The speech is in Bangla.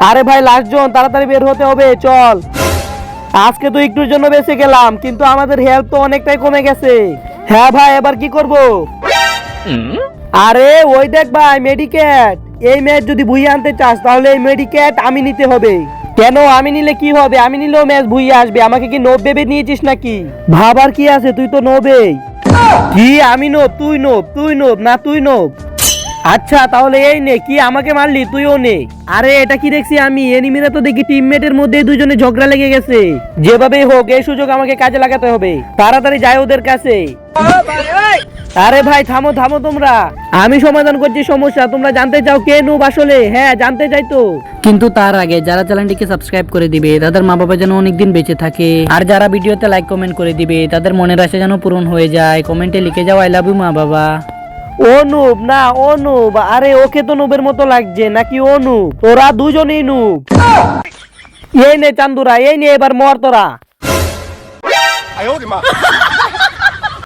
আরে ভাই লাস্ট জন, তাড়াতাড়ি বের হতে হবে, চল। আজকে তো একটুর জন্য বেঁচে গেলাম, কিন্তু আমাদের হেলথ তো অনেকটাই কমে গেছে। হ্যাঁ ভাই, এবার কি করব? আরে ওই দেখ ভাই, মেডিকেট। এই ম্যাচ যদি ভুইয়ে আনতে চাস তাহলে এই মেডিকেট আমি নিতে হবে। কেন, আমি নিলে কি হবে? আমি নিলেও ম্যাচ ভুইয়ে আসবে। আমাকে কি নোব ভেবে নিয়েছিস নাকি? ভাবার কি আছে, তুই তো নোবেই। কি আমি নোব? তুই নোব? তুই নোব না তুই নোব? আচ্ছা তাহলে এই নে, কি আমাকে মারলি, তুইও নে। আরে এটা কি দেখছি আমি, এনিমিরা তো দেখি টিমমেটের মধ্যে দুজনে ঝগড়া লেগে গেছে। যেভাবেই হোক এই সুযোগ আমাকে কাজে লাগাতে হবে। তাড়াতাড়ি যাই ওদের কাছে। আরে ভাই থামো থামো তোমরা, আমি সমাধান করছি সমস্যা। তোমরা জানতে চাও কে নুব আসলে? হ্যাঁ জানতে চাই তো। কিন্তু তার আগে যারা চ্যানেলটিকে সাবস্ক্রাইব করে দিবে তাদের মা বাবা যেন অনেকদিন বেঁচে থাকে, আর যারা ভিডিওতে লাইক কমেন্ট করে দিবে তাদের মনের আশা যেন পূরণ হয়ে যায়। কমেন্টে লিখে যাও আই লাভ ইউ মা বাবা। ও নুব না ও নুব। আরে ওকে তো নুবের মতো লাগছে নাকি? ও নুব, তোরা দুজনেই নুব। এই নে চান্দুরা, এই নে এবার মর তোরা।